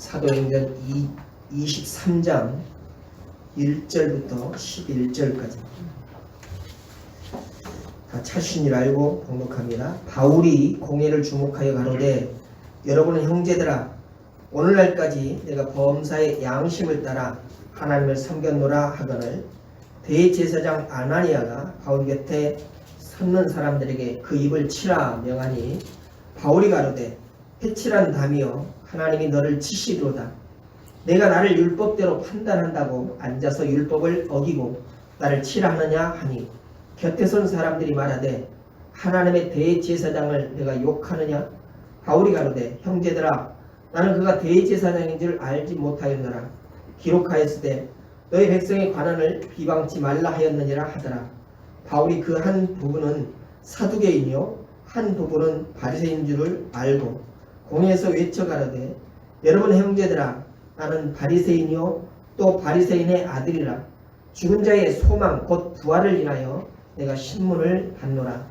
사도행전 23장 1절부터 11절까지 다 찾으신 줄 알고 봉독합니다. 바울이 공회를 주목하여 가로되 여러분 형제들아 오늘날까지 내가 범사의 양심을 따라 하나님을 섬겼노라 하거늘 대제사장 아나니아가 바울 곁에 섰는 사람들에게 그 입을 치라 명하니 바울이 가로되 해칠한 담이여 하나님이 너를 치시리로다. 내가 나를 율법대로 판단한다고 앉아서 율법을 어기고 나를 치라 하느냐 하니 곁에 선 사람들이 말하되 하나님의 대제사장을 내가 욕하느냐. 바울이 가로되 형제들아 나는 그가 대제사장인 줄 알지 못하였노라. 기록하였으되 너희 백성의 관원을 비방치 말라 하였느니라 하더라. 바울이 그 한 부분은 사두개인이요 한 부분은 바리새인 줄을 알고 공회에서 외쳐 가로되 여러분 형제들아 나는 바리새인이요 또 바리새인의 아들이라. 죽은 자의 소망 곧 부활을 인하여 내가 신문을 받노라.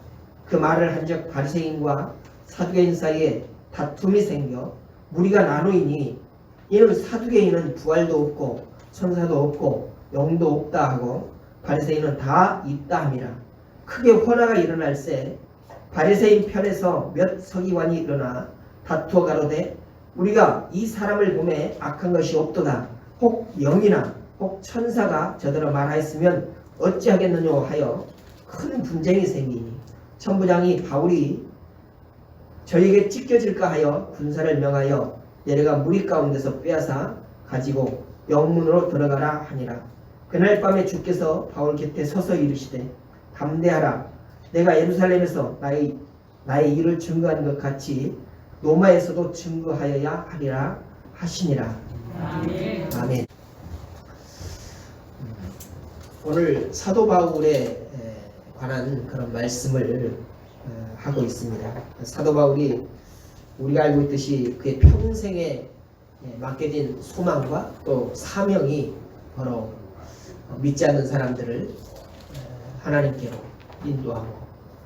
그 말을 한즉 바리새인과 사두개인 사이에 다툼이 생겨 무리가 나누이니 이는 사두개인은 부활도 없고 천사도 없고 영도 없다 하고 바리새인은 다 있다 함이라. 크게 혼화가 일어날새 바리새인 편에서 몇 서기관이 일어나 다투어 가로되 우리가 이 사람을 보매 악한 것이 없도다. 혹 영이나 혹 천사가 저더러 말하였으면 어찌하겠느냐 하여 큰 분쟁이 생기니 천부장이 바울이 저에게 찢겨질까 하여 군사를 명하여 내려가 무리 가운데서 빼앗아 가지고 영문으로 들어가라 하니라. 그날 밤에 주께서 바울 곁에 서서 이르시되 담대하라. 내가 예루살렘에서 나의 일을 증거한 것 같이 로마에서도 증거하여야 하리라 하시니라. 아멘. 아멘. 오늘 사도 바울에 관한 그런 말씀을 하고 있습니다. 사도 바울이 우리가 알고 있듯이 그의 평생에 맡겨진 소망과 또 사명이 바로 믿지 않는 사람들을 하나님께로 인도하고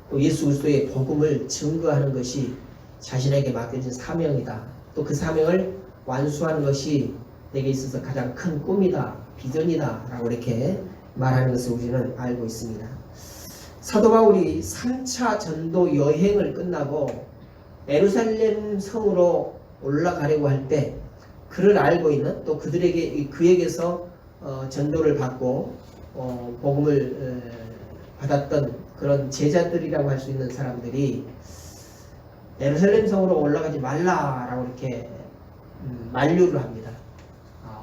또 예수 그리스도의 복음을 증거하는 것이 자신에게 맡겨진 사명이다. 또 그 사명을 완수하는 것이 내게 있어서 가장 큰 꿈이다, 비전이다 라고 이렇게 말하는 것을 우리는 알고 있습니다. 사도 바울이 3차 전도 여행을 끝나고 예루살렘 성으로 올라가려고 할 때 그를 알고 있는 또 그에게서 전도를 받고 복음을 받았던 그런 제자들이라고 할 수 있는 사람들이 예루살렘 성으로 올라가지 말라라고 이렇게 만류를 합니다.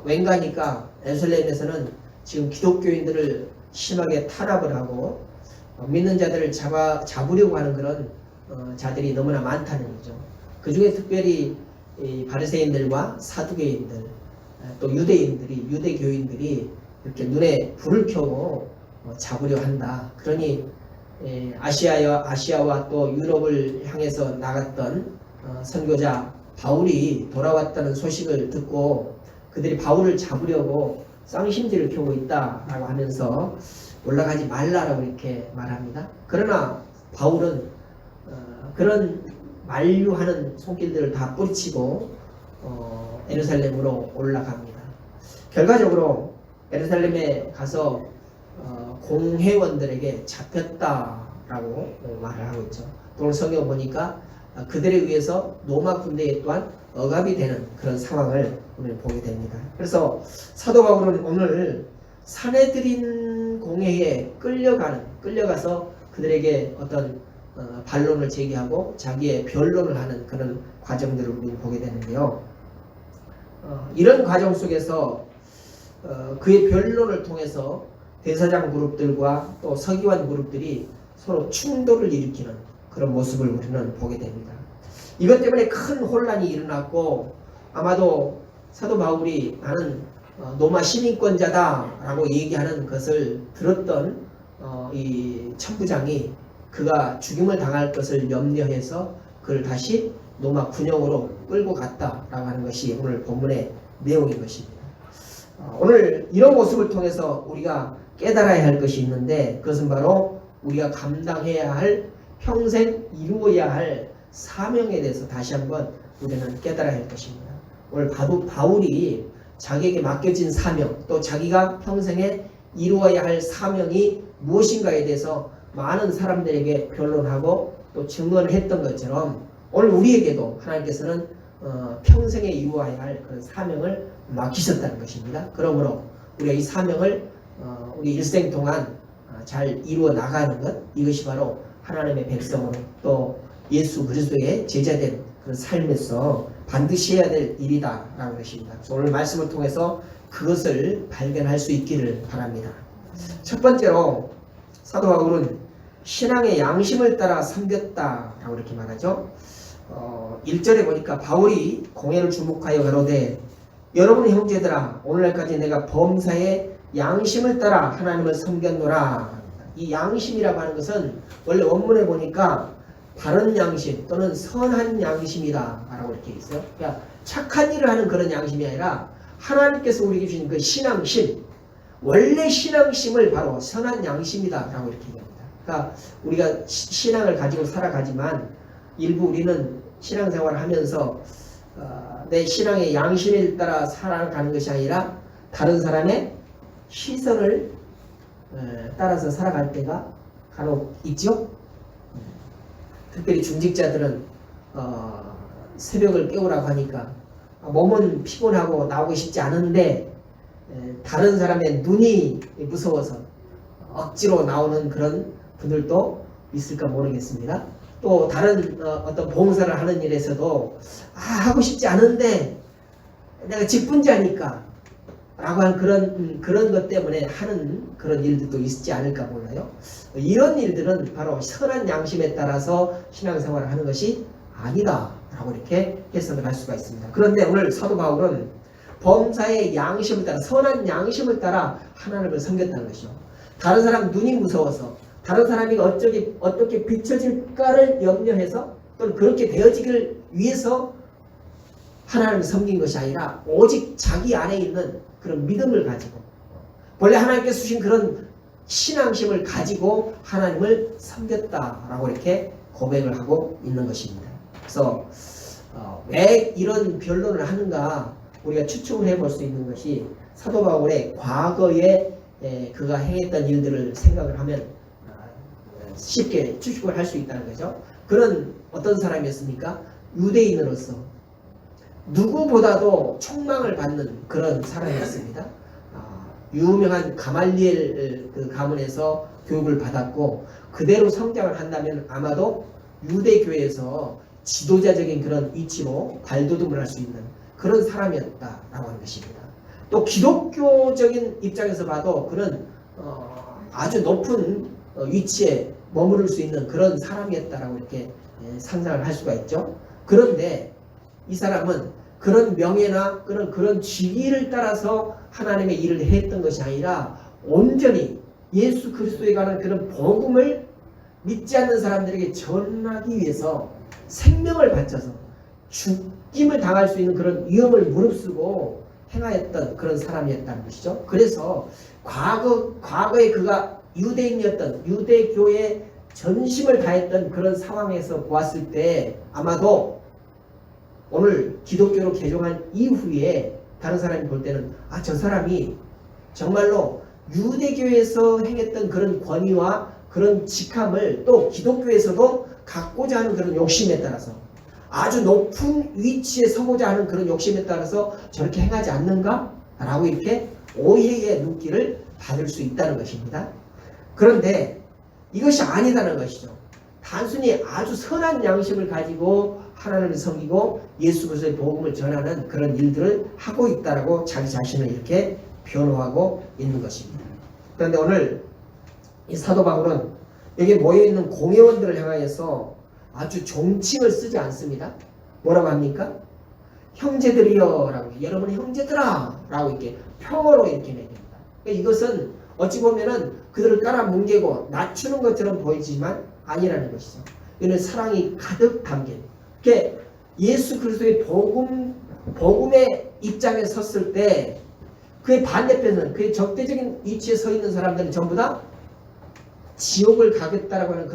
왠가니까 예루살렘에서는 지금 기독교인들을 심하게 탄압을 하고 믿는 자들을 잡으려고 하는 그런 자들이 너무나 많다는 거죠. 그 중에 특별히 바리새인들과 사두개인들 또 유대교인들이 이렇게 눈에 불을 켜고 잡으려 한다. 그러니 아시아와 또 유럽을 향해서 나갔던 선교자 바울이 돌아왔다는 소식을 듣고 그들이 바울을 잡으려고 쌍심지를 켜고 있다라고 하면서 올라가지 말라라고 이렇게 말합니다. 그러나 바울은 그런 만류하는 손길들을 다 뿌리치고 예루살렘으로 올라갑니다. 결과적으로 예루살렘에 가서 공회원들에게 잡혔다라고 말을 하고 있죠. 오늘 성경 보니까 그들에 의해서 로마 군대에 또한 억압이 되는 그런 상황을 오늘 보게 됩니다. 그래서 사도 바울은 오늘 사내들인 공회에 끌려가서 그들에게 어떤 반론을 제기하고 자기의 변론을 하는 그런 과정들을 우리는 보게 되는데요. 이런 과정 속에서 그의 변론을 통해서 대사장 그룹들과 또 서기관 그룹들이 서로 충돌을 일으키는 그런 모습을 우리는 보게 됩니다. 이것 때문에 큰 혼란이 일어났고 아마도 사도 바울이 나는 로마 시민권자다 라고 얘기하는 것을 들었던 이 천부장이 그가 죽임을 당할 것을 염려해서 그를 다시 로마 군영으로 끌고 갔다라고 하는 것이 오늘 본문의 내용인 것입니다. 오늘 이런 모습을 통해서 우리가 깨달아야 할 것이 있는데 그것은 바로 우리가 감당해야 할 평생 이루어야 할 사명에 대해서 다시 한번 우리는 깨달아야 할 것입니다. 오늘 바울이 자기에게 맡겨진 사명, 또 자기가 평생에 이루어야 할 사명이 무엇인가에 대해서 많은 사람들에게 변론하고 또 증언을 했던 것처럼 오늘 우리에게도 하나님께서는 평생에 이루어야 할 그런 사명을 맡기셨다는 것입니다. 그러므로 우리가 이 사명을 우리 일생 동안 잘 이루어 나가는 것, 이것이 바로 하나님의 백성으로 또 예수 그리스도의 제자된 그런 삶에서 반드시 해야 될 일이다라는 것입니다. 그래서 오늘 말씀을 통해서 그것을 발견할 수 있기를 바랍니다. 첫 번째로 사도 바울은 신앙의 양심을 따라 섬겼다라고 이렇게 말하죠. 1절에 보니까 바울이 공회를 주목하여 가로되 여러분의 형제들아 오늘날까지 내가 범사의 양심을 따라 하나님을 섬겼노라. 이 양심이라고 하는 것은 원래 원문에 보니까 바른 양심 또는 선한 양심이다 라고 이렇게 있어요. 그러니까 착한 일을 하는 그런 양심이 아니라 하나님께서 우리에게 주신 그 신앙심, 원래 신앙심을 바로 선한 양심이다 라고 이렇게 얘기합니다. 그러니까 우리가 신앙을 가지고 살아가지만 일부 우리는 신앙생활을 하면서 내 신앙의 양심에 따라 살아가는 것이 아니라 다른 사람의 시선을 따라서 살아갈 때가 간혹 있죠. 특별히 중직자들은 새벽을 깨우라고 하니까 몸은 피곤하고 나오고 싶지 않은데 다른 사람의 눈이 무서워서 억지로 나오는 그런 분들도 있을까 모르겠습니다. 또 다른 어떤 봉사를 하는 일에서도 하고 싶지 않은데 내가 직분자니까 라고 하는 그런 것 때문에 하는 그런 일들도 있지 않을까 몰라요. 이런 일들은 바로 선한 양심에 따라서 신앙생활을 하는 것이 아니다 라고 이렇게 해석을 할 수가 있습니다. 그런데 오늘 사도 바울은 범사의 양심을 따라 선한 양심을 따라 하나님을 섬겼다는 것이죠. 다른 사람 눈이 무서워서 다른 사람이 어떻게 비춰질까를 염려해서 또는 그렇게 되어지기를 위해서 하나님을 섬긴 것이 아니라 오직 자기 안에 있는 그런 믿음을 가지고 원래 하나님께서 주신 그런 신앙심을 가지고 하나님을 섬겼다라고 이렇게 고백을 하고 있는 것입니다. 그래서 왜 이런 변론을 하는가 우리가 추측을 해볼 수 있는 것이 사도 바울의 과거에 그가 행했던 일들을 생각을 하면 쉽게 추측을 할 수 있다는 거죠. 그런 어떤 사람이었습니까? 유대인으로서 누구보다도 총망을 받는 그런 사람이었습니다. 유명한 가말리엘 그 가문에서 교육을 받았고 그대로 성장을 한다면 아마도 유대교회에서 지도자적인 그런 위치로 발돋움을 할 수 있는 그런 사람이었다라고 하는 것입니다. 또 기독교적인 입장에서 봐도 그는 아주 높은 위치에 머무를 수 있는 그런 사람이었다라고 이렇게 상상을 할 수가 있죠. 그런데 이 사람은 그런 명예나 그런 직위를 따라서 하나님의 일을 했던 것이 아니라 온전히 예수 그리스도에 관한 그런 복음을 믿지 않는 사람들에게 전하기 위해서 생명을 바쳐서 죽임을 당할 수 있는 그런 위험을 무릅쓰고 행하였던 그런 사람이었다는 것이죠. 그래서 과거에 그가 유대인이었던 유대교의 전심을 다했던 그런 상황에서 보았을 때 아마도 오늘 기독교로 개종한 이후에 다른 사람이 볼 때는 저 사람이 정말로 유대교에서 행했던 그런 권위와 그런 직함을 또 기독교에서도 갖고자 하는 그런 욕심에 따라서 아주 높은 위치에 서고자 하는 그런 욕심에 따라서 저렇게 행하지 않는가? 라고 이렇게 오해의 눈길을 받을 수 있다는 것입니다. 그런데 이것이 아니다는 것이죠. 단순히 아주 선한 양심을 가지고 하나님을 섬기고 예수 그리스도의 복음을 전하는 그런 일들을 하고 있다라고 자기 자신을 이렇게 변호하고 있는 것입니다. 그런데 오늘 이 사도 바울은 여기 모여있는 공회원들을 향하여서 아주 존칭을 쓰지 않습니다. 뭐라고 합니까? 형제들이여 라고, 여러분의 형제들아 라고 이렇게 평어로 이렇게 얘기합니다. 그러니까 이것은 어찌 보면은 그들을 깔아뭉개고 낮추는 것처럼 보이지만 아니라는 것이죠. 이는 사랑이 가득 담긴. 그러니까 예수 그리스도의 복음의 입장에 섰을 때 그의 반대편은 그의 적대적인 위치에 서 있는 사람들은 전부 다 지옥을 가겠다라고 하는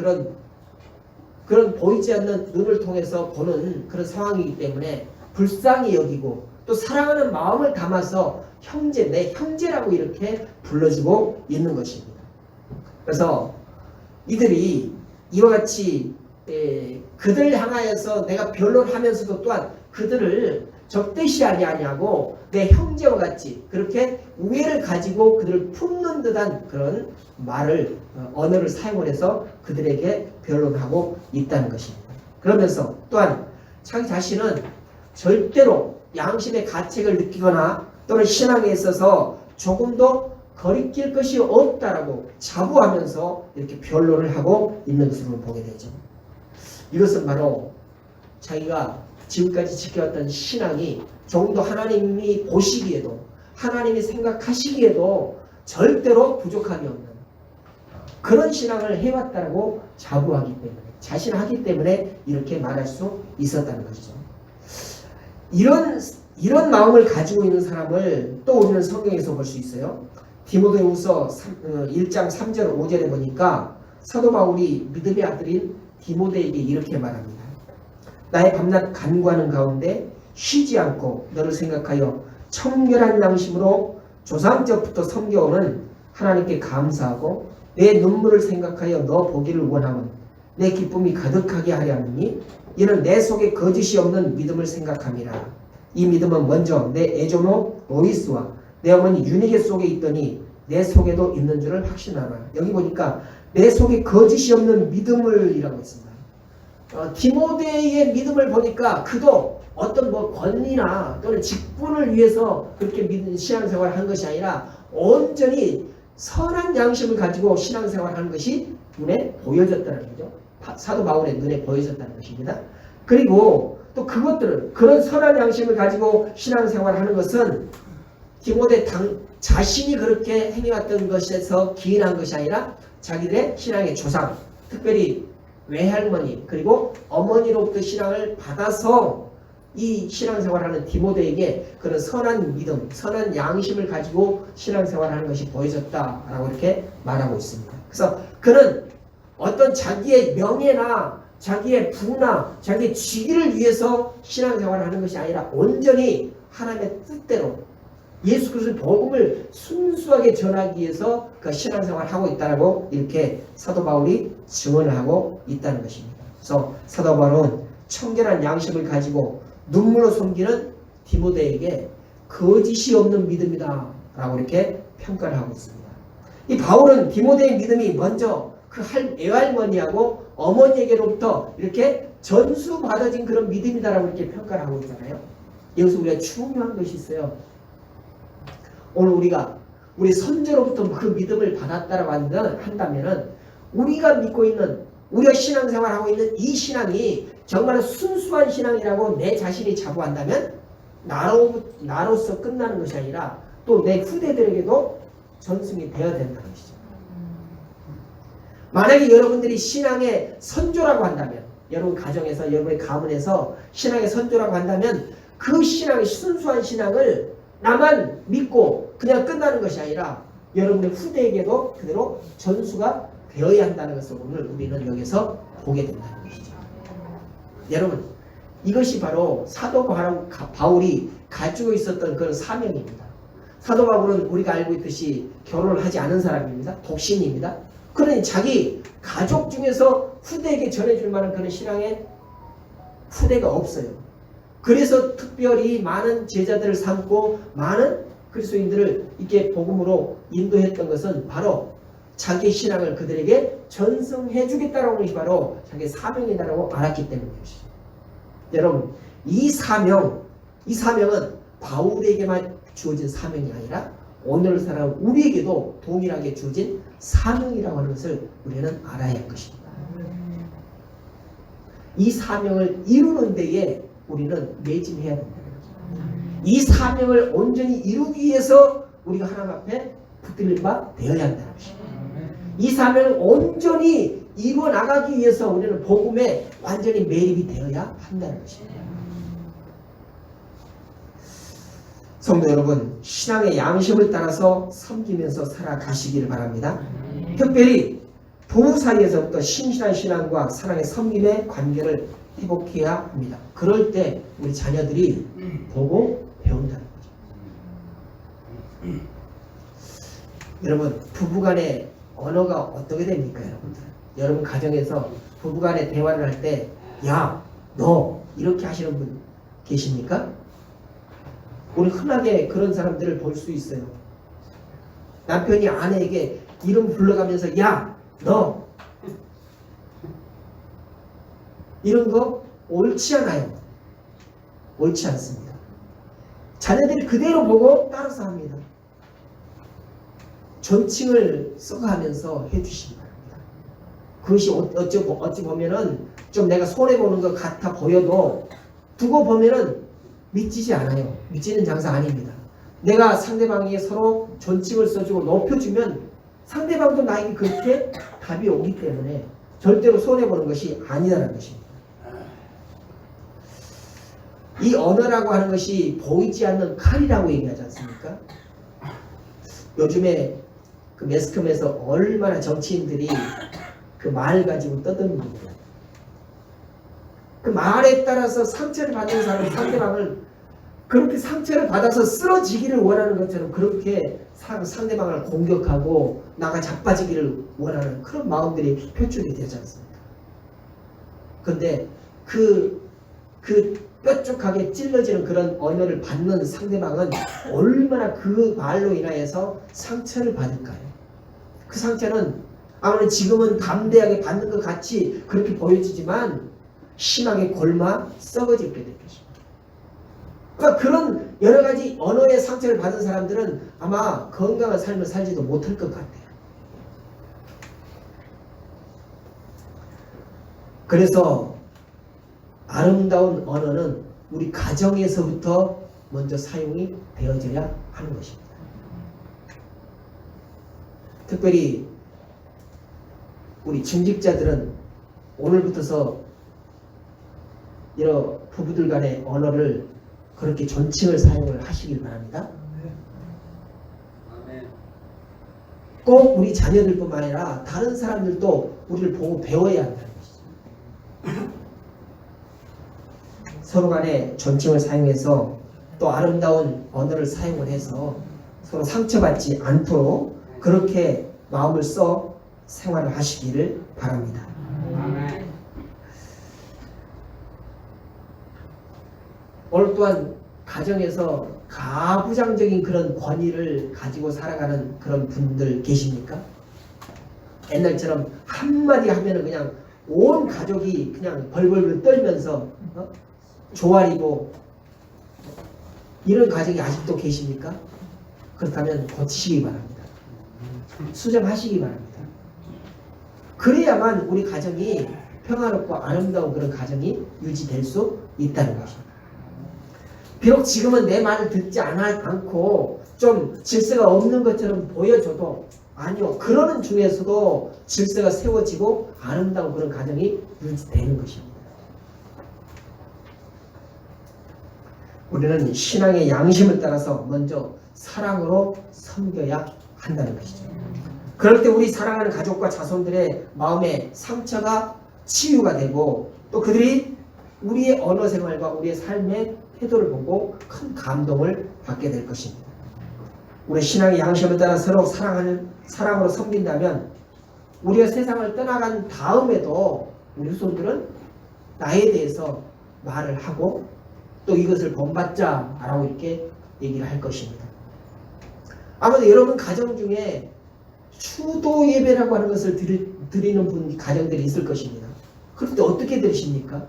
그런 보이지 않는 눈을 통해서 보는 그런 상황이기 때문에 불쌍히 여기고 또 사랑하는 마음을 담아서 형제, 내 형제라고 이렇게 불러주고 있는 것입니다. 그래서 이들이 이와 같이 그들 향하여서 내가 변론하면서도 또한 그들을 적대시하지 아니하고 내 형제와 같이 그렇게 우애를 가지고 그들을 품는 듯한 그런 말을 언어를 사용을 해서 그들에게 변론하고 있다는 것입니다. 그러면서 또한 자기 자신은 절대로 양심의 가책을 느끼거나 또는 신앙에 있어서 조금도 거리낄 것이 없다라고 자부하면서 이렇게 변론을 하고 있는 것으로 보게 되죠. 이것은 바로 자기가 지금까지 지켜왔던 신앙이 조금도 하나님이 보시기에도 하나님이 생각하시기에도 절대로 부족함이 없는 그런 신앙을 해왔다라고 자부하기 때문에 자신하기 때문에 이렇게 말할 수 있었다는 것이죠. 이런 마음을 가지고 있는 사람을 또 우리는 성경에서 볼 수 있어요. 디모데후서 1장 3절 5절에 보니까 사도 바울이 믿음의 아들인 디모데에게 이렇게 말합니다. 나의 밤낮 간구하는 가운데 쉬지 않고 너를 생각하여 청결한 양심으로 조상적부터 섬겨오는 하나님께 감사하고 내 눈물을 생각하여 너 보기를 원하면 내 기쁨이 가득하게 하려 하느니 이는 내 속에 거짓이 없는 믿음을 생각함이라. 이 믿음은 먼저 내 애조모 로이스와 내 어머니 유니게 속에 있더니 내 속에도 있는 줄을 확신하라. 여기 보니까 내 속에 거짓이 없는 믿음을 이라고 했습니다. 디모데의 믿음을 보니까 그도 어떤 권리나 또는 직분을 위해서 그렇게 믿는 신앙생활을 한 것이 아니라 온전히 선한 양심을 가지고 신앙생활을 하는 것이 눈에 보여졌다는 거죠. 사도 바울의 눈에 보여졌다는 것입니다. 그리고 또 그런 선한 양심을 가지고 신앙생활을 하는 것은 디모데 자신이 그렇게 행해왔던 것에서 기인한 것이 아니라 자기들의 신앙의 조상, 특별히 외할머니 그리고 어머니로부터 신앙을 받아서 이 신앙생활하는 디모데에게 그런 선한 믿음, 선한 양심을 가지고 신앙생활하는 것이 보여졌다라고 이렇게 말하고 있습니다. 그래서 그는 어떤 자기의 명예나 자기의 부나 자기의 직위를 위해서 신앙생활을 하는 것이 아니라 온전히 하나님의 뜻대로 예수 그리스도의 복음을 순수하게 전하기 위해서 그 신앙생활을 하고 있다고 이렇게 사도 바울이 증언을 하고 있다는 것입니다. 그래서 사도 바울은 청결한 양심을 가지고 눈물로 섬기는 디모데에게 거짓이 없는 믿음이다 라고 이렇게 평가를 하고 있습니다. 이 바울은 디모데의 믿음이 먼저 그 외할머니하고 어머니에게로부터 이렇게 전수받아진 그런 믿음이다라고 이렇게 평가를 하고 있잖아요. 여기서 우리가 중요한 것이 있어요. 오늘 우리 선조로부터 그 믿음을 받았다라고 한다면은 우리가 믿고 있는 우리가 신앙생활하고 있는 이 신앙이 정말 순수한 신앙이라고 내 자신이 자부한다면 나로서 끝나는 것이 아니라 또 내 후대들에게도 전승이 되어야 된다는 것이죠. 만약에 여러분들이 신앙의 선조라고 한다면 여러분 가정에서 여러분의 가문에서 신앙의 선조라고 한다면 그 신앙의 순수한 신앙을 나만 믿고 그냥 끝나는 것이 아니라 여러분의 후대에게도 그대로 전수가 되어야 한다는 것을 오늘 우리는 여기서 보게 된다는 것이죠. 여러분 이것이 바로 사도 바울이 가지고 있었던 그런 사명입니다. 사도 바울은 우리가 알고 있듯이 결혼을 하지 않은 사람입니다. 독신입니다. 그러니 자기 가족 중에서 후대에게 전해줄 만한 그런 신앙의 후대가 없어요. 그래서 특별히 많은 제자들을 삼고 많은 그리스도인들을 이렇게 복음으로 인도했던 것은 바로 자기의 신앙을 그들에게 전승해 주겠다라는 것이 바로 자기의 사명이다라고 알았기 때문이죠. 여러분 이 사명은 바울에게만 주어진 사명이 아니라 오늘 살아온 우리에게도 동일하게 주어진 사명이라고 하는 것을 우리는 알아야 할 것입니다. 이 사명을 이루는 데에 우리는 매진해야 된다는 거죠. 이 사명을 온전히 이루기 위해서 우리가 하나님 앞에 붙들린 바 되어야 한다는 것입니다. 이 사명을 온전히 이루어 나가기 위해서 우리는 복음에 완전히 매립이 되어야 한다는 것입니다. 성도 여러분, 신앙의 양심을 따라서 섬기면서 살아가시기를 바랍니다. 특별히 부부 사이에서부터 신실한 신앙과 사랑의 섬김의 관계를 회복해야 합니다. 그럴 때 우리 자녀들이 보고 배운다. 여러분 부부간의 언어가 어떻게 됩니까, 여러분들? 여러분 가정에서 부부간의 대화를 할 때 야, 너 이렇게 하시는 분 계십니까? 우리 흔하게 그런 사람들을 볼 수 있어요. 남편이 아내에게 이름 불러가면서 야, 너 이런 거 옳지 않아요. 옳지 않습니다. 자녀들이 그대로 보고 따라서 합니다. 존칭을 써가면서 해주시기 바랍니다. 그것이 어찌 보면은 좀 내가 손해보는 것 같아 보여도 두고 보면은 믿지지 않아요. 믿지는 장사 아닙니다. 내가 상대방에게 서로 존칭을 써주고 높여주면 상대방도 나에게 그렇게 답이 오기 때문에 절대로 손해보는 것이 아니라는 것입니다. 이 언어라고 하는 것이 보이지 않는 칼이라고 얘기하지 않습니까? 요즘에 그 매스컴에서 얼마나 정치인들이 그 말을 가지고 떠드는겁니다. 그 말에 따라서 상처를 받는 사람 상대방을 그렇게 상처를 받아서 쓰러지기를 원하는 것처럼 그렇게 상대방을 공격하고 나가 자빠지기를 원하는 그런 마음들이 표출이 되지 않습니까? 그런데 그 뾰족하게 찔러지는 그런 언어를 받는 상대방은 얼마나 그 말로 인하여서 상처를 받을까요? 그 상처는 아무래도 지금은 담대하게 받는 것 같이 그렇게 보여지지만 심하게 골마 썩어지게 될 것입니다. 그러니까 그런 여러 가지 언어의 상처를 받은 사람들은 아마 건강한 삶을 살지도 못할 것 같아요. 그래서 아름다운 언어는 우리 가정에서부터 먼저 사용이 되어져야 하는 것입니다. 특별히 우리 중직자들은 오늘부터서 여러 부부들 간의 언어를 그렇게 존칭을 사용을 하시길 바랍니다. 꼭 우리 자녀들뿐만 아니라 다른 사람들도 우리를 보고 배워야 한다는 것이죠. 서로 간에 존칭을 사용해서 또 아름다운 언어를 사용을 해서 서로 상처받지 않도록 그렇게 마음을 써 생활을 하시기를 바랍니다. 아멘. 오늘 또한 가정에서 가부장적인 그런 권위를 가지고 살아가는 그런 분들 계십니까? 옛날처럼 한마디 하면은 그냥 온 가족이 그냥 벌벌 떨면서 조아리고 이런 가정이 아직도 계십니까? 그렇다면 고치시기 바랍니다. 수정하시기 바랍니다. 그래야만 우리 가정이 평화롭고 아름다운 그런 가정이 유지될 수 있다는 것입니다. 비록 지금은 내 말을 듣지 않고 좀 질서가 없는 것처럼 보여줘도 아니요. 그러는 중에서도 질서가 세워지고 아름다운 그런 가정이 유지되는 것입니다. 우리는 신앙의 양심을 따라서 먼저 사랑으로 섬겨야 한다는 것이죠. 그럴 때 우리 사랑하는 가족과 자손들의 마음에 상처가 치유가 되고 또 그들이 우리의 언어 생활과 우리의 삶의 태도를 보고 큰 감동을 받게 될 것입니다. 우리 신앙의 양심을 따라 서로 사랑으로 섬긴다면 우리가 세상을 떠나간 다음에도 우리 후손들은 나에 대해서 말을 하고 또 이것을 본받자 라고 이렇게 얘기를 할 것입니다. 아무래도 여러분 가정 중에 추도 예배라고 하는 것을 드리는 분 가정들이 있을 것입니다. 그럴 때 어떻게 드리십니까?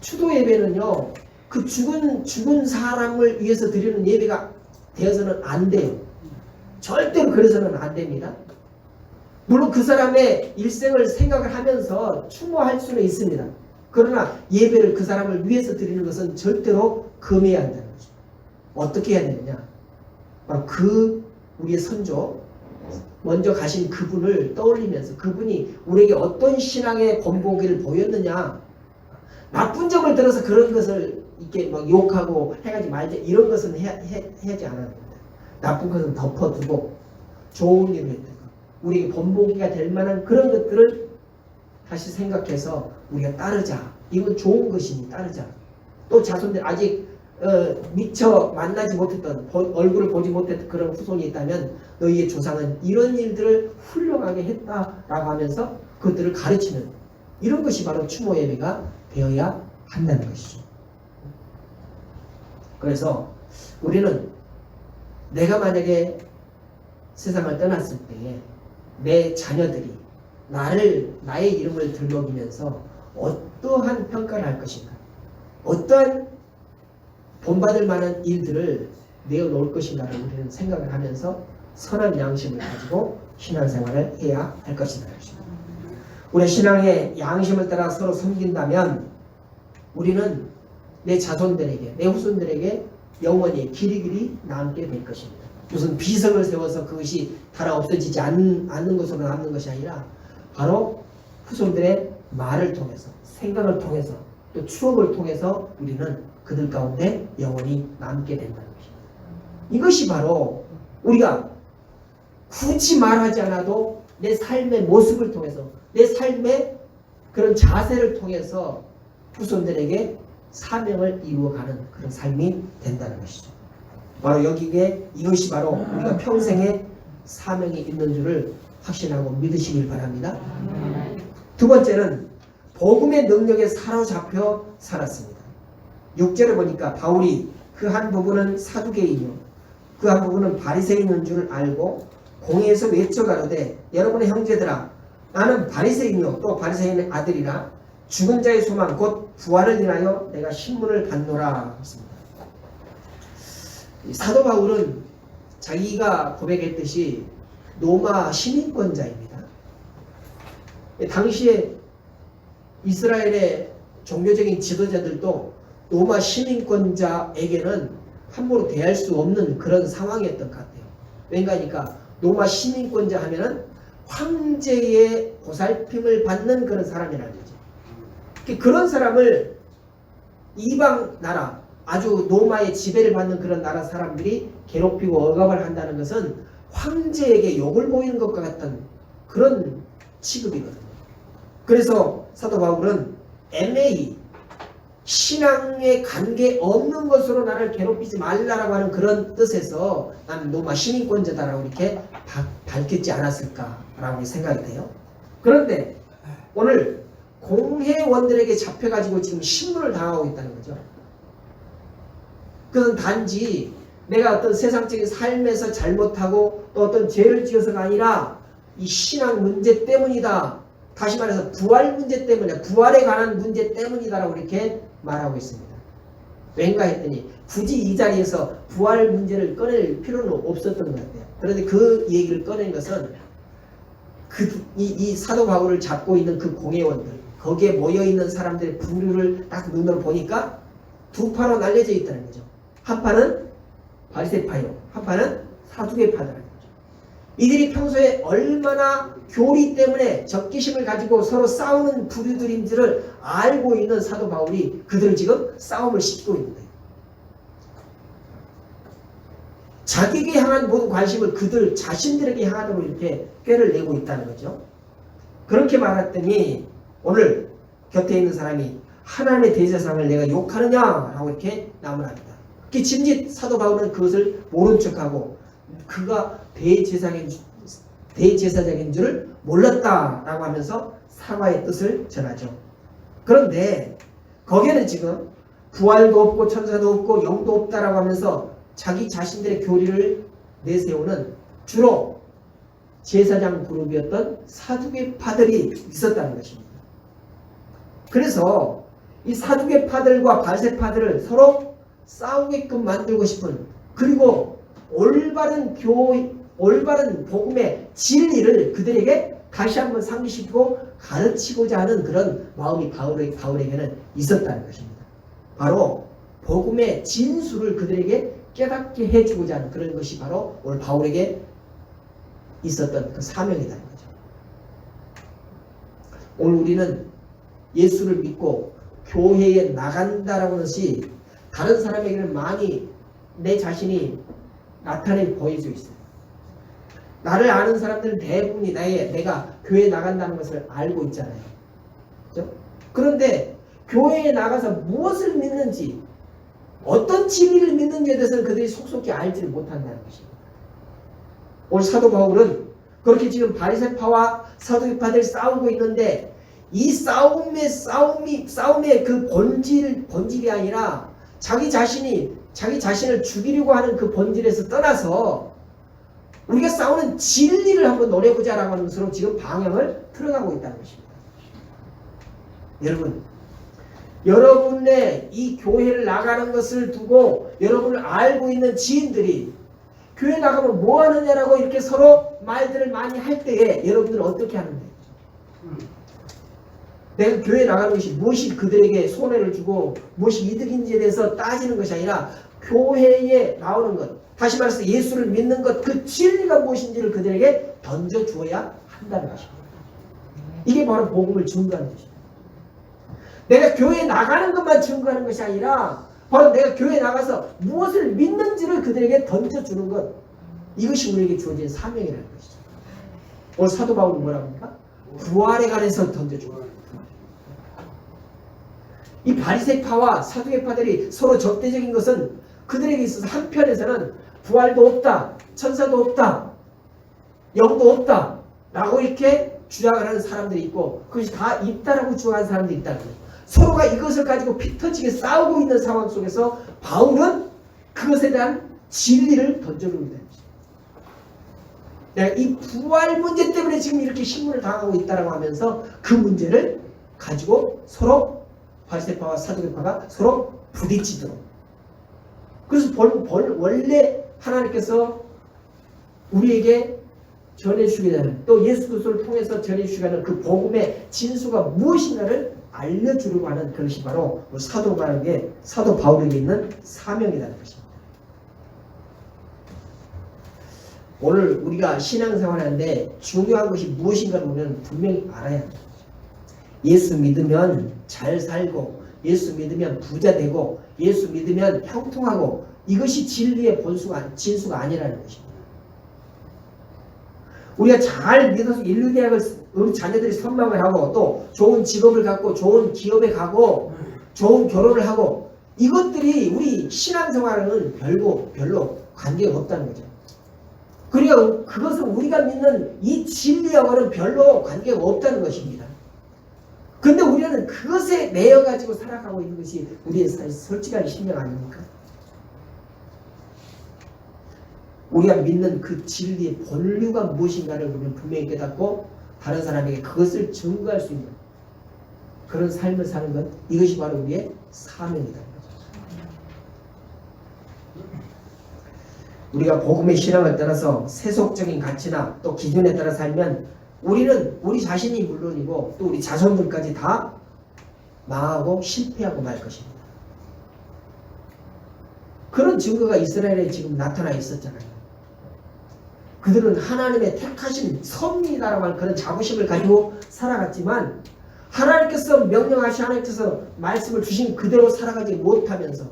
추도 예배는요, 그 죽은 사람을 위해서 드리는 예배가 되어서는 안 돼요. 절대로 그래서는 안 됩니다. 물론 그 사람의 일생을 생각을 하면서 추모할 수는 있습니다. 그러나 예배를 그 사람을 위해서 드리는 것은 절대로 금해야 한다는 거죠. 어떻게 해야 되느냐? 바로 우리의 선조, 먼저 가신 그분을 떠올리면서 그분이 우리에게 어떤 신앙의 본보기를 보였느냐, 나쁜 점을 들어서 그런 것을 이렇게 막 욕하고 해가지 말자 이런 것은 해야지 않아야 됩니다. 나쁜 것은 덮어두고 좋은 일을 했다가 우리에게 본보기가 될 만한 그런 것들을 다시 생각해서 우리가 따르자. 이건 좋은 것이니 따르자. 또 자손들 아직 미처 만나지 못했던 얼굴을 보지 못했던 그런 후손이 있다면 너희의 조상은 이런 일들을 훌륭하게 했다라고 하면서 그것들을 가르치는 이런 것이 바로 추모 예배가 되어야 한다는 것이죠. 그래서 우리는 내가 만약에 세상을 떠났을 때에 내 자녀들이 나의 이름을 들먹이면서 어떠한 평가를 할 것인가, 어떠한 본받을 만한 일들을 내어놓을 것인가를 우리는 생각을 하면서 선한 양심을 가지고 신앙생활을 해야 할 것이다. 우리 신앙의 양심을 따라 서로 섬긴다면 우리는 내 자손들에게, 내 후손들에게 영원히 길이길이 남게 될 것입니다. 무슨 비석을 세워서 그것이 달아 없어지지 않는 것으로 남는 것이 아니라 바로 후손들의 말을 통해서, 생각을 통해서, 또 추억을 통해서 우리는 그들 가운데 영원히 남게 된다는 것입니다. 이것이 바로 우리가 굳이 말하지 않아도 내 삶의 모습을 통해서, 내 삶의 그런 자세를 통해서 후손들에게 사명을 이루어가는 그런 삶이 된다는 것이죠. 바로 여기에 이것이 바로 우리가 평생에 사명이 있는 줄을 확신하고 믿으시길 바랍니다. 두 번째는 복음의 능력에 사로잡혀 살았습니다. 6절에 보니까 바울이 그 한 부분은 사두개인이요 그 한 부분은 바리새인인 줄 알고 공회에서 외쳐 가로되 여러분의 형제들아 나는 바리새인이요 또 바리새인의 아들이라 죽은 자의 소망 곧 부활을 인하여 내가 신문을 받노라 했습니다. 사도 바울은 자기가 고백했듯이 로마 시민권자입니다. 당시에 이스라엘의 종교적인 지도자들도 로마 시민권자에게는 함부로 대할 수 없는 그런 상황이었던 것 같아요. 왜냐하니까 로마 시민권자 하면은 황제의 보살핌을 받는 그런 사람이라는 거죠. 그런 사람을 이방 나라, 아주 로마의 지배를 받는 그런 나라 사람들이 괴롭히고 억압을 한다는 것은 황제에게 욕을 보이는 것과 같은 그런 취급이거든요. 그래서 사도 바울은 애매히 신앙에 관계없는 것으로 나를 괴롭히지 말라라고 하는 그런 뜻에서 나는 로마 시민권자다라고 이렇게 밝혔지 않았을까라고 생각이 돼요. 그런데 오늘 공회원들에게 잡혀가지고 지금 신문을 당하고 있다는 거죠. 그건 단지 내가 어떤 세상적인 삶에서 잘못하고 또 어떤 죄를 지어서가 아니라 이 신앙 문제 때문이다. 다시 말해서 부활 문제 때문에, 부활에 관한 문제 때문이다라고 이렇게 말하고 있습니다. 왠가 했더니 굳이 이 자리에서 부활 문제를 꺼낼 필요는 없었던 것 같아요. 그런데 그 얘기를 꺼낸 것은 이 사도 바울을 잡고 있는 그 공회원들, 거기에 모여있는 사람들의 부류를 딱 눈으로 보니까 두 파로 날려져 있다는 거죠. 한 파는 바리새파요, 한 파는 사두개파라는 거죠. 이들이 평소에 얼마나 교리 때문에 적개심을 가지고 서로 싸우는 부류들인지를 알고 있는 사도 바울이 그들을 지금 싸움을 시키고 있는 거예요. 자기에게 향한 모든 관심을 그들 자신들에게 향하도록 이렇게 꾀를 내고 있다는 거죠. 그렇게 말했더니 오늘 곁에 있는 사람이 하나님의 대제사장을 내가 욕하느냐라고 이렇게 나무랍니다. 짐짓 사도 바울은 그것을 모른 척하고 그가 대제사장인 줄을 몰랐다라고 하면서 사과의 뜻을 전하죠. 그런데 거기에는 지금 부활도 없고 천사도 없고 영도 없다라고 하면서 자기 자신들의 교리를 내세우는 주로 제사장 그룹이었던 사두개파들이 있었다는 것입니다. 그래서 이 사두개파들과 바리새파들을 서로 싸우게끔 만들고 싶은, 그리고 올바른 복음의 진리를 그들에게 다시 한번 상기시키고 가르치고자 하는 그런 마음이 바울에게는 있었다는 것입니다. 바로 복음의 진수를 그들에게 깨닫게 해주고자 하는 그런 것이 바로 오늘 바울에게 있었던 그 사명이라는 거죠. 오늘 우리는 예수를 믿고 교회에 나간다라는 것이 다른 사람에게는 많이 내 자신이 나타내 보일 수 있어요. 나를 아는 사람들은 대부분이 내가 교회에 나간다는 것을 알고 어떤 진리를 믿는지에 대해서는 그들이 속속히 알지를 못한다는 것입니다. 오늘 사도 바울은 그렇게 지금 바리새파와 사두개파들이 싸우고 있는데 이 싸움의 그 본질이 아니라 자기 자신을 죽이려고 하는 그 본질에서 떠나서 우리가 싸우는 진리를 한번 노려보자라고 하는 것으로 지금 방향을 틀어가고 있다는 것입니다. 여러분의 이 교회를 나가는 것을 두고 여러분을 알고 있는 지인들이 교회 나가면 뭐 하느냐라고 이렇게 서로 말들을 많이 할 때에 여러분들은 어떻게 하는데? 내가 교회 나가는 것이 무엇이 그들에게 손해를 주고 무엇이 이득인지에 대해서 따지는 것이 아니라 교회에 나오는 것, 다시 말해서 예수를 믿는 것, 그 진리가 무엇인지를 그들에게 던져주어야 한다는 것입니다. 이게 바로 복음을 증거하는 것입니다. 내가 교회에 나가는 것만 증거하는 것이 아니라 바로 내가 교회에 나가서 무엇을 믿는지를 그들에게 던져주는 것, 이것이 우리에게 주어진 사명이라는 것이죠. 오늘 사도 바울은 뭐라고 합니까? 부활에 관해서 던져주는 거예요. 이 바리새파와 사두개파들이 서로 적대적인 것은 그들에게 있어서 한편에서는 부활도 없다, 천사도 없다, 영도 없다 라고 이렇게 주장을 하는 사람들이 있고 그것이 다 있다라고 주장하는 사람들이 있다는 거예요. 서로가 이것을 가지고 피터지게 싸우고 있는 상황 속에서 바울은 그것에 대한 진리를 던져주고 있다는 것입니다. 내가 이 부활 문제 때문에 지금 이렇게 신문을 당하고 있다라고 하면서 그 문제를 가지고 서로 바리새파와 사두개파가 서로 부딪히도록. 그래서 원래 하나님께서 우리에게 전해주시게 되는 또 예수 그리스도를 통해서 전해주시게 하는 그 복음의 진수가 무엇인가를 알려주려고 하는 그것이 바로 사도 바울에게 있는 사명이라는 것입니다. 오늘 우리가 신앙생활하는데 중요한 것이 무엇인가를 우리는 분명히 알아야 합니다. 예수 믿으면 잘 살고 예수 믿으면 부자 되고 예수 믿으면 형통하고 이것이 진리의 진수가 아니라는 것입니다. 우리가 잘 믿어서 인류대학을 우리 자녀들이 선망을 하고 또 좋은 직업을 갖고 좋은 기업에 가고 좋은 결혼을 하고 이것들이 우리 신앙생활은 별로 관계가 없다는 거죠. 그리고 그것은 우리가 믿는 이 진리하고는 별로 관계가 없다는 것입니다. 근데 우리는 그것에 매여가지고 살아가고 있는 것이 우리의 솔직한 신명 아닙니까? 우리가 믿는 그 진리의 본류가 무엇인가를 우리는 분명히 깨닫고 다른 사람에게 그것을 증거할 수 있는 그런 삶을 사는 것, 이것이 바로 우리의 사명이다. 우리가 복음의 신앙을 따라서 세속적인 가치나 또 기준에 따라 살면 우리는 우리 자신이 물론이고 또 우리 자손들까지 다 망하고 실패하고 말 것입니다. 그런 증거가 이스라엘에 지금 나타나 있었잖아요. 그들은 하나님의 택하신 선민이라고 하는 그런 자부심을 가지고 살아갔지만 하나님께서 명령하신 하나님께서 말씀을 주신 그대로 살아가지 못하면서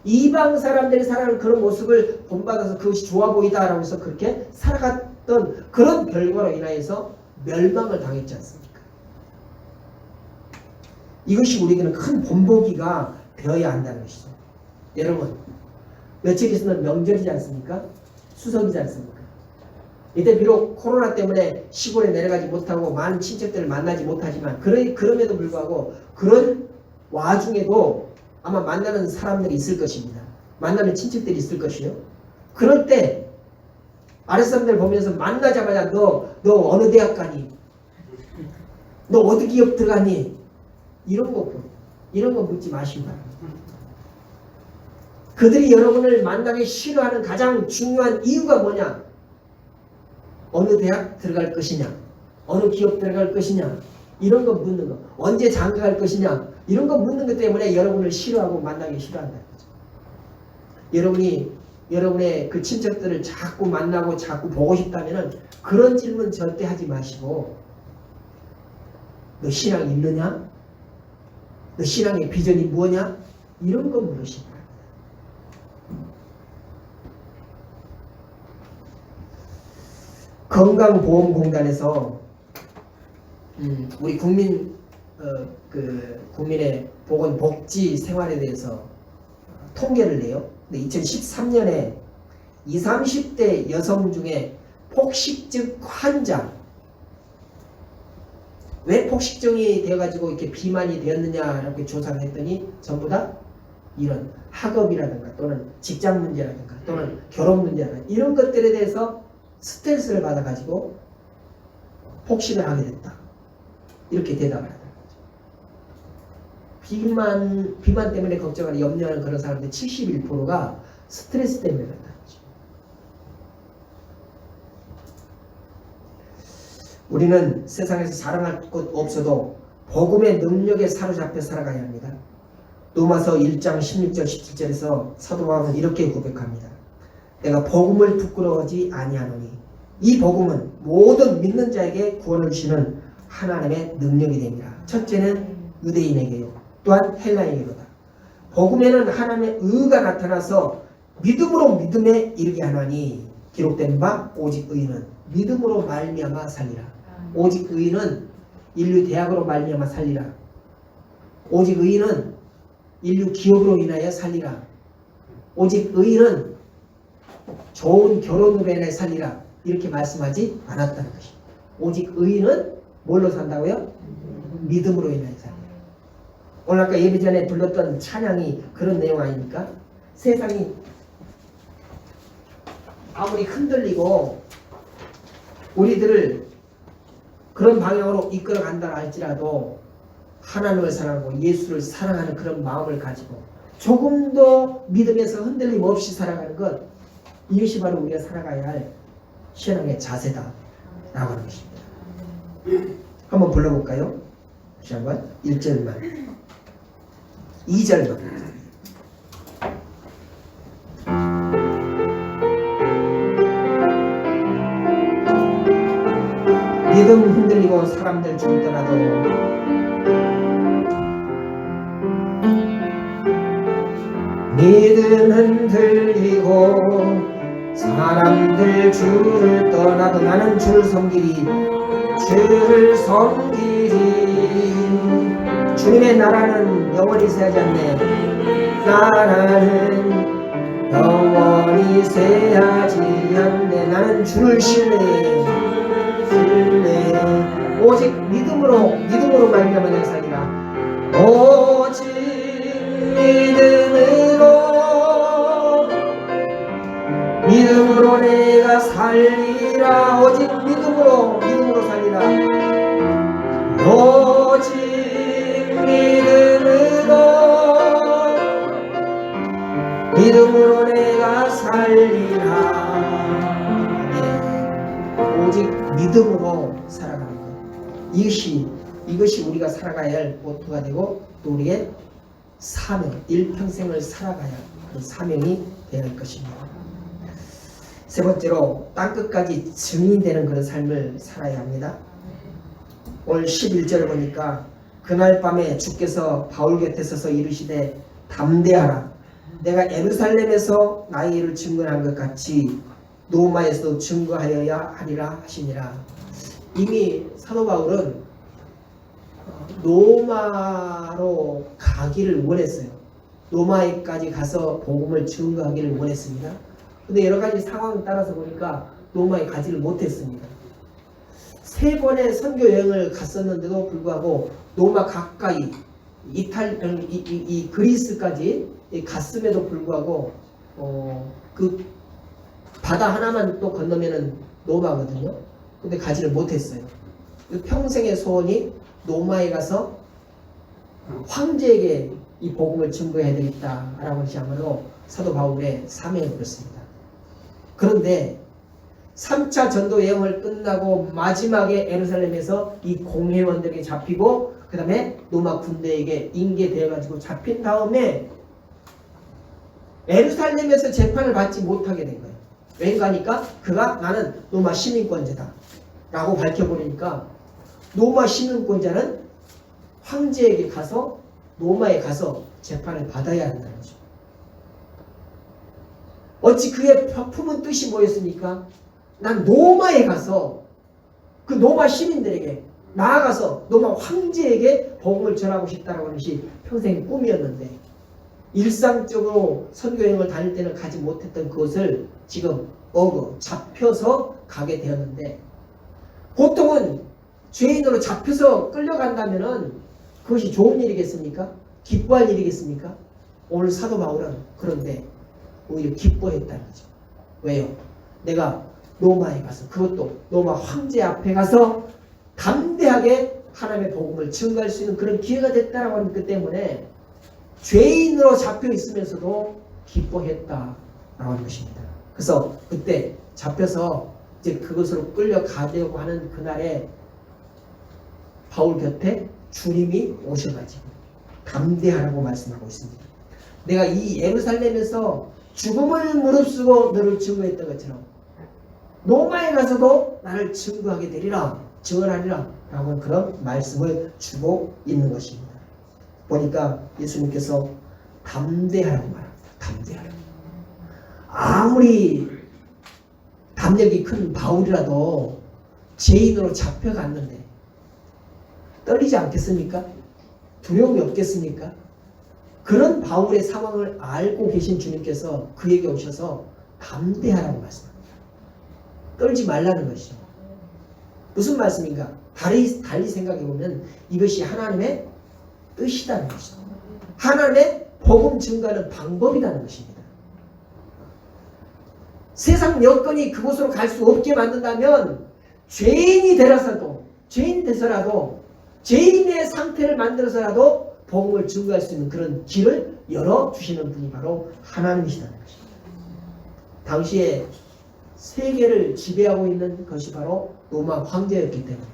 이방 사람들이 살아가는 그런 모습을 본받아서 그것이 좋아 보이다라고 해서 그렇게 살아갔던 그런 결과로 인하여서 멸망을 당했지 않습니까? 이것이 우리에게는 큰 본보기가 되어야 한다는 것이죠. 여러분, 며칠 있으면 명절이지 않습니까? 추석이지 않습니까? 이때 비록 코로나 때문에 시골에 내려가지 못하고 많은 친척들을 만나지 못하지만 그럼에도 불구하고 그런 와중에도 아마 만나는 사람들이 있을 것입니다. 만나는 친척들이 있을 것이요. 그럴 때 아랫사람들 보면서 만나자마자 너 어느 대학 가니? 너 어디 기업 들어가니? 이런 거 묻지 마시고 그들이 여러분을 만나기 싫어하는 가장 중요한 이유가 뭐냐? 어느 대학 들어갈 것이냐? 어느 기업 들어갈 것이냐? 이런 거 묻는 거. 언제 장가갈 것이냐? 이런 거 묻는 것 때문에 여러분을 싫어하고 만나기 싫어한다는 거죠. 여러분의 그 친척들을 자꾸 만나고 자꾸 보고 싶다면 그런 질문 절대 하지 마시고 너 신앙이 있느냐? 너 신앙의 비전이 뭐냐? 이런 거 물으시기 바랍니다. 건강보험공단에서 우리 국민의 보건복지 생활에 대해서 통계를 내요. 근데 2013년에 20, 30대 여성 중에 폭식증 환자, 왜 폭식증이 되어가지고 이렇게 비만이 되었느냐라고 조사를 했더니 전부 다 이런 학업이라든가 또는 직장 문제라든가 또는 결혼 문제라든가 이런 것들에 대해서 스트레스를 받아가지고 폭식을 하게 됐다. 이렇게 대답을 하더라고요. 비만 때문에 걱정하는 염려하는 그런 사람들 71%가 스트레스 때문에 그런다. 우리는 세상에서 자랑할 것 없어도 복음의 능력에 사로잡혀 살아가야 합니다. 로마서 1장 16절 17절에서 사도 바울은 이렇게 고백합니다. 내가 복음을 부끄러워하지 아니하노니 이 복음은 모든 믿는 자에게 구원을 주시는 하나님의 능력이 됩니다. 첫째는 유대인에게요. 또한 헬라인에게로다. 복음에는 하나님의 의가 나타나서 믿음으로 믿음에 이르게 하나니 기록된 바 오직 의인은 믿음으로 말미암아 살리라. 오직 의인은 인류 대학으로 말미암아 살리라. 오직 의인은 인류 기업으로 인하여 살리라. 오직 의인은 좋은 결혼으로 인하여 살리라. 이렇게 말씀하지 않았다는 것입니다. 오직 의인은 뭘로 산다고요? 믿음으로 인하여 살리라. 오늘 아까 예배 전에 불렀던 찬양이 그런 내용 아닙니까? 세상이 아무리 흔들리고 우리들을 그런 방향으로 이끌어 간다 할지라도 하나님을 사랑하고 예수를 사랑하는 그런 마음을 가지고 조금 더 믿음에서 흔들림 없이 살아가는 것, 이것이 바로 우리가 살아가야 할 신앙의 자세다 라고 하는 것입니다. 한번 불러볼까요? 다시 한번 1절만 2절만 믿음 흔들리고 사람들 죽을 떠나도 믿음 흔들리고 사람들 주를 떠나도 나는 주를 섬기리 주를 섬기리. 주님의 나라는 영원히 새하지 않네. 나라는 영원히 새하지 않네. 나는 주를 신뢰해. 오직 믿음으로 말미암아 내가 살리라. 오직 믿음으로 내가 살리라. 오직 믿음으로 살리라. 오직 믿음으로 내가 살리라. 오직 믿음으로 살아가는 것. 이것이 우리가 살아가야 할 모토가 되고 또 우리의 사명, 일평생을 살아가야 할 그 사명이 되어야 할 것입니다. 세 번째로 땅끝까지 증인되는 그런 삶을 살아야 합니다. 오늘 11절을 보니까 그날 밤에 주께서 바울 곁에 서서 이르시되 담대하라. 내가 예루살렘에서 나의 일을 증거한 것 같이 로마에서도 증거하여야 하리라 하시니라. 이미 사도 바울은 로마로 가기를 원했어요. 로마에까지 가서 복음을 증거하기를 원했습니다. 근데 여러 가지 상황에 따라서 보니까 로마에 가지를 못했습니다. 3번의 선교 여행을 갔었는데도 불구하고 로마 가까이 이 그리스까지 갔음에도 불구하고 그 바다 하나만 또 건너면은 로마거든요. 근데 가지를 못했어요. 평생의 소원이 로마에 가서 황제에게 이 복음을 증거해야 되겠다라고 하시므로 사도 바울의 사명이 그렇습니다. 그런데 3차 전도 여행을 끝나고 마지막에 예루살렘에서 이 공회원들에게 잡히고 그 다음에 로마 군대에게 인계되어가지고 잡힌 다음에 예루살렘에서 재판을 받지 못하게 된 거예요. 왜인가 하니까 그가 나는 로마 시민권자다 라고 밝혀버리니까 로마 시민권자는 황제에게 가서 로마에 가서 재판을 받아야 한다는 거죠. 어찌 그의 품은 뜻이 뭐였습니까? 난 로마에 가서 그 로마 시민들에게 나아가서 로마 황제에게 복음을 전하고 싶다는 것이 평생 꿈이었는데 일상적으로 선교여행을 다닐 때는 가지 못했던 그것을 지금 잡혀서 가게 되었는데, 보통은 죄인으로 잡혀서 끌려간다면은 그것이 좋은 일이겠습니까? 기뻐할 일이겠습니까? 오늘 사도 바울은 그런데 오히려 기뻐했다는 거죠. 왜요? 내가 로마에 가서, 그것도 로마 황제 앞에 가서 담대하게 하나님의 복음을 증거할 수 있는 그런 기회가 됐다라고 하는 것 때문에 죄인으로 잡혀 있으면서도 기뻐했다라고 하는 것입니다. 그래서 그때 잡혀서 이제 그것으로 끌려가려고 하는 그날에 바울 곁에 주님이 오셔가지고 담대하라고 말씀하고 있습니다. 내가 이 예루살렘에서 죽음을 무릅쓰고 너를 증거했던 것처럼 로마에 가서도 나를 증거하게 되리라, 증언하리라 라고 하는 그런 말씀을 주고 있는 것입니다. 보니까 예수님께서 담대하라고 말합니다. 담대하라고. 아무리 담력이 큰 바울이라도 죄인으로 잡혀갔는데 떨리지 않겠습니까? 두려움이 없겠습니까? 그런 바울의 상황을 알고 계신 주님께서 그에게 오셔서 담대하라고 말씀합니다. 떨지 말라는 것이죠. 무슨 말씀인가? 달리 생각해보면 이것이 하나님의 뜻이라는 것이죠. 하나님의 복음 증거하는 방법이라는 것입니다. 세상 여건이 그곳으로 갈 수 없게 만든다면 죄인이 되어서라도 죄인의 상태를 만들어서라도 복음을 증거할 수 있는 그런 길을 열어주시는 분이 바로 하나님이시라는 것입니다. 당시에 세계를 지배하고 있는 것이 바로 로마 황제였기 때문에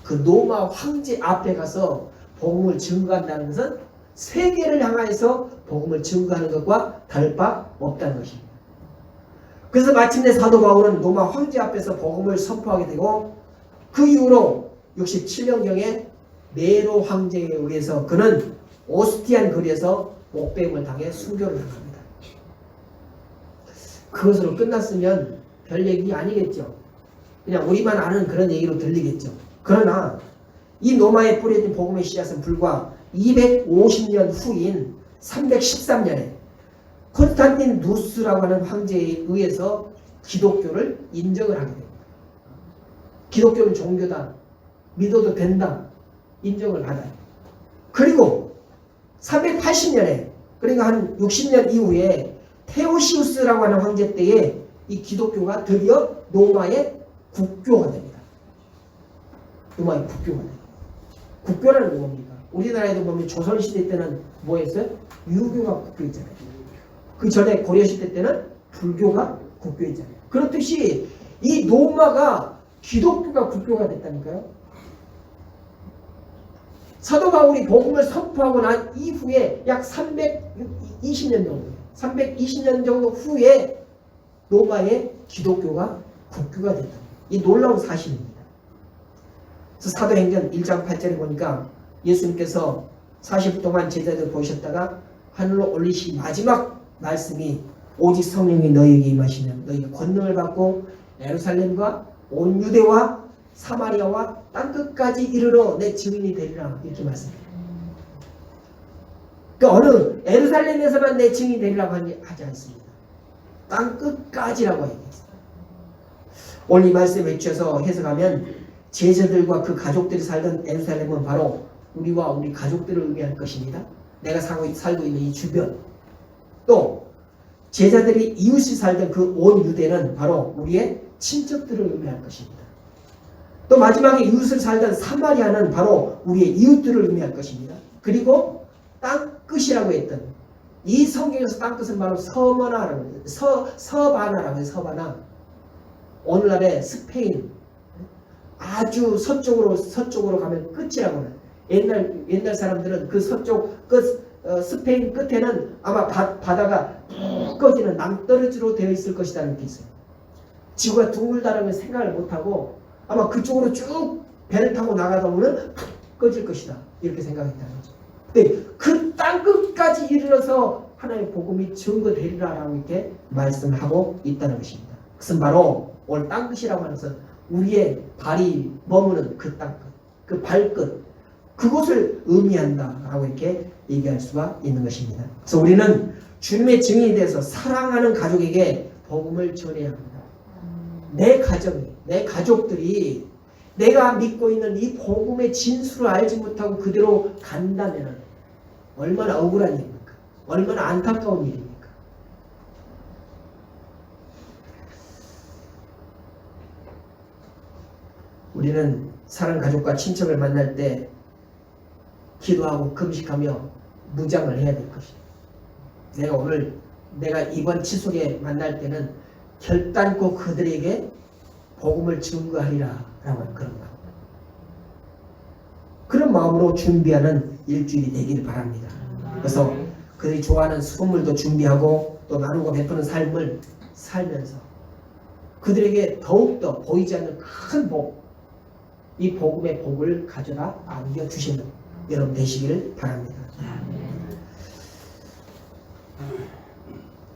그 로마 황제 앞에 가서 복음을 증거한다는 것은 세계를 향하여서 복음을 증거하는 것과 다를 바 없다는 것입니다. 그래서 마침내 사도 바울은 로마 황제 앞에서 복음을 선포하게 되고 그 이후로 67년경에 네로 황제에 의해서 그는 오스티안 거리에서 목배임을 당해 순교를 당합니다. 그것으로 끝났으면 별 얘기 아니겠죠. 그냥 우리만 아는 그런 얘기로 들리겠죠. 그러나 이 로마에 뿌려진 복음의 씨앗은 불과 250년 후인 313년에 콘스탄틴 누스라고 하는 황제에 의해서 기독교를 인정을 하게 됩니다. 기독교는 종교다, 믿어도 된다, 인정을 받아요. 그리고 380년에, 그러니까 한 60년 이후에 테오시우스라고 하는 황제 때에 이 기독교가 드디어 로마의 국교가 됩니다. 로마의 국교가 됩니다. 국교라는 게 뭡니까? 우리나라에도 보면 조선시대 때는 뭐였어요? 유교가 국교였잖아요. 그 전에 고려시대 때는 불교가 국교였잖아요. 그렇듯이 이 로마가 기독교가 국교가 됐다니까요. 사도 바울이 복음을 선포하고 난 이후에 약 320년 정도, 320년 정도 후에 로마의 기독교가 국교가 됐다. 이 놀라운 사실입니다. 그래서 사도행전 1장 8절에 보니까 예수님께서 40일 동안 제자들 보셨다가 하늘로 올리신 마지막 말씀이 오직 성령이 너희에게 임하시면 너희가 권능을 받고 예루살렘과 온 유대와 사마리아와 땅끝까지 이르러 내 증인이 되리라, 이렇게 말씀합니다. 그러니까 어느 예루살렘에서만 내 증인이 되리라고 하지 않습니다. 땅끝까지라고 얘기했습니다. 오늘 이 말씀에 비춰서 해석하면 제자들과 그 가족들이 살던 예루살렘은 바로 우리와 우리 가족들을 의미할 것입니다. 내가 살고 있는 이 주변, 또 제자들이 이웃이 살던 그 온 유대는 바로 우리의 친척들을 의미할 것입니다. 또 마지막에 이웃을 살던 사마리아는 바로 우리의 이웃들을 의미할 것입니다. 그리고 땅끝이라고 했던 이 성경에서 땅끝은 바로 서바나라고 해요. 서바나라고 해요. 서바나. 오늘날의 스페인 아주 서쪽으로 가면 끝이라고 해요. 옛날 사람들은 그 서쪽 끝, 스페인 끝에는 아마 바다가 쭉 꺼지는 낭떠러지로 되어 있을 것이다, 이렇게 있어요. 지구가 둥글다는 걸 생각을 못하고 아마 그쪽으로 쭉 배를 타고 나가다 보면 푹 꺼질 것이다, 이렇게 생각했다는 거죠. 근데 그 땅끝까지 이르러서 하나님의 복음이 증거되리라라고 이렇게 말씀하고 있다는 것입니다. 그것은 바로 오늘 땅끝이라고 하는 것은 우리의 발이 머무는 그 땅끝, 그 발끝, 그곳을 의미한다라고 이렇게 얘기할 수가 있는 것입니다. 그래서 우리는 주님의 증인이 돼서 사랑하는 가족에게 복음을 전해야 합니다. 내 가정이, 내 가족들이 내가 믿고 있는 이 복음의 진수를 알지 못하고 그대로 간다면 얼마나 억울한 일입니까? 얼마나 안타까운 일입니까? 우리는 사랑 가족과 친척을 만날 때 기도하고 금식하며 무장을 해야 될 것이다. 내가 이번 치속에 만날 때는 결단코 그들에게 복음을 증거하리라 라고 하는 그런 마음. 그런 마음으로 준비하는 일주일이 되기를 바랍니다. 그래서 그들이 좋아하는 선물도 준비하고 또 나누고 베푸는 삶을 살면서 그들에게 더욱더 보이지 않는 큰 복, 이 복음의 복을 가져다 안겨주시는 여러분 되시기를 바랍니다.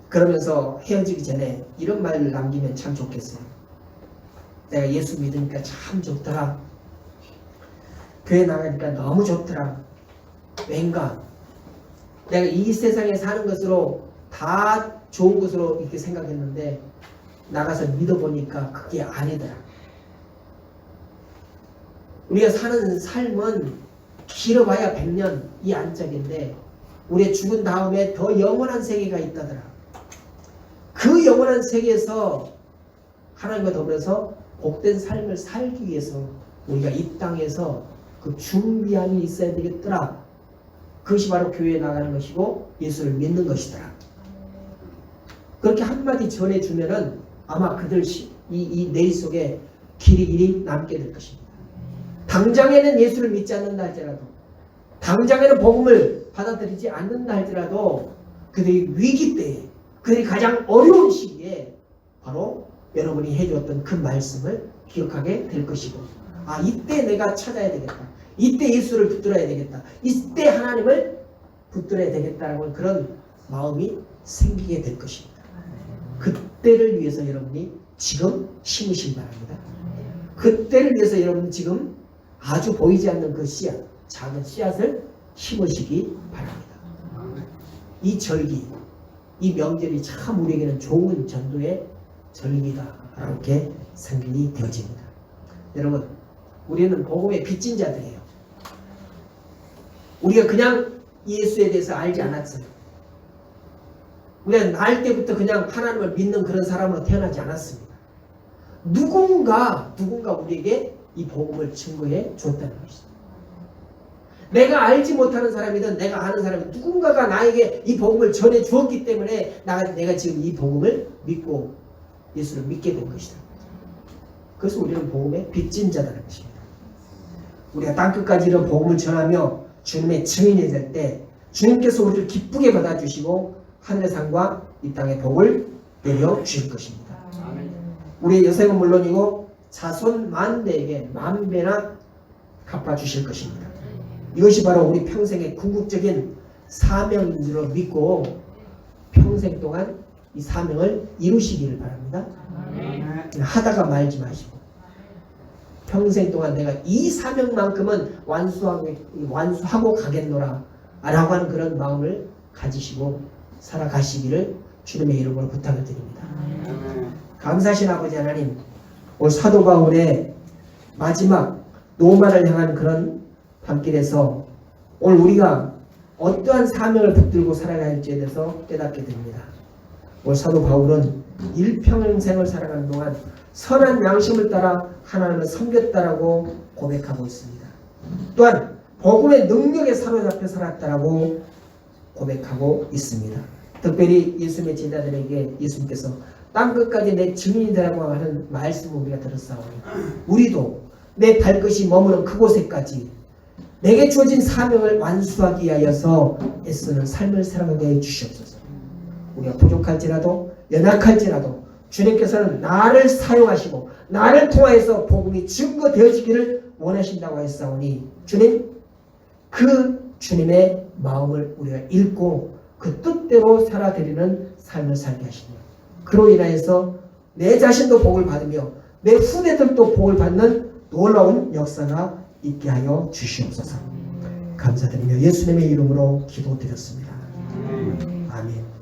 그러면서 헤어지기 전에 이런 말을 남기면 참 좋겠어요. 내가 예수 믿으니까 참 좋더라. 교회 나가니까 너무 좋더라. 왠가 내가 이 세상에 사는 것으로 다 좋은 것으로 이렇게 생각했는데 나가서 믿어보니까 그게 아니더라. 우리가 사는 삶은 길어봐야 100년 이 안짝인데 우리의 죽은 다음에 더 영원한 세계가 있다더라. 그 영원한 세계에서 하나님과 더불어서 복된 삶을 살기 위해서 우리가 이 땅에서 그 준비함이 있어야 되겠더라. 그것이 바로 교회에 나가는 것이고 예수를 믿는 것이더라. 그렇게 한마디 전해주면은 아마 그들 이 내일 속에 길이 남게 될 것입니다. 당장에는 예수를 믿지 않는다 할지라도, 당장에는 복음을 받아들이지 않는다 할지라도 그들이 위기 때에, 그들이 가장 어려운 시기에 바로 여러분이 해주었던 그 말씀을 기억하게 될 것이고, 아, 이때 내가 찾아야 되겠다. 이때 예수를 붙들어야 되겠다. 이때 하나님을 붙들어야 되겠다라는 그런 마음이 생기게 될 것입니다. 그때를 위해서 여러분이 지금 심으시기 바랍니다. 그때를 위해서 여러분 지금 아주 보이지 않는 그 씨앗, 작은 씨앗을 심으시기 바랍니다. 이 절기, 이 명절이 참 우리에게는 좋은 전도의 절기다 이렇게 생각이 되어집니다. 여러분, 우리는 복음의 빚진 자들이에요. 우리가 그냥 예수에 대해서 알지 않았어요. 우리가 날 때부터 그냥 하나님을 믿는 그런 사람으로 태어나지 않았습니다. 누군가 우리에게 이 복음을 증거해 줬다는 것이죠. 내가 알지 못하는 사람이든 내가 아는 사람이든 누군가가 나에게 이 복음을 전해 주었기 때문에 내가 지금 이 복음을 믿고 예수를 믿게 된 것이다. 그래서 우리는 복음의 빚진 자라는 것입니다. 우리가 땅끝까지 이런 복음을 전하며 주님의 증인이 될 때 주님께서 우리를 기쁘게 받아주시고 하늘의 상과 이 땅의 복을 내려주실 것입니다. 우리의 여생은 물론이고 자손 만대에게 만배나 갚아주실 것입니다. 이것이 바로 우리 평생의 궁극적인 사명인 줄 믿고 평생 동안 이 사명을 이루시기를 바랍니다. 하다가 말지 마시고 평생 동안 내가 이 사명만큼은 완수하고 가겠노라 라고 하는 그런 마음을 가지시고 살아가시기를 주님의 이름으로 부탁을 드립니다. 감사하신 아버지 하나님, 오늘 사도 바울의 마지막 노마를 향한 그런 밤길에서 오늘 우리가 어떠한 사명을 붙들고 살아가야 할지에 대해서 깨닫게 됩니다. 오늘 사도 바울은 일평생을 살아가는 동안 선한 양심을 따라 하나님을 섬겼다라고 고백하고 있습니다. 또한 복음의 능력에 사로잡혀 살았다라고 고백하고 있습니다. 특별히 예수님의 제자들에게 예수님께서 땅끝까지 내 증인이 되라고 하는 말씀을 우리가 들었사오니 우리도 내 발끝이 머무는 그곳에까지 내게 주어진 사명을 완수하기 위하여서 애쓰는 삶을 살아가게 해주시옵소서. 우리가 부족할지라도 연약할지라도 주님께서는 나를 사용하시고 나를 통하여서 복음이 증거되어지기를 원하신다고 했사오니 주님, 그 주님의 마음을 우리가 읽고 그 뜻대로 살아드리는 삶을 살게 하시며 그로 인하여서 내 자신도 복을 받으며 내 후대들도 복을 받는 놀라운 역사가 있게 하여 주시옵소서. 감사드리며 예수님의 이름으로 기도드렸습니다. 아멘.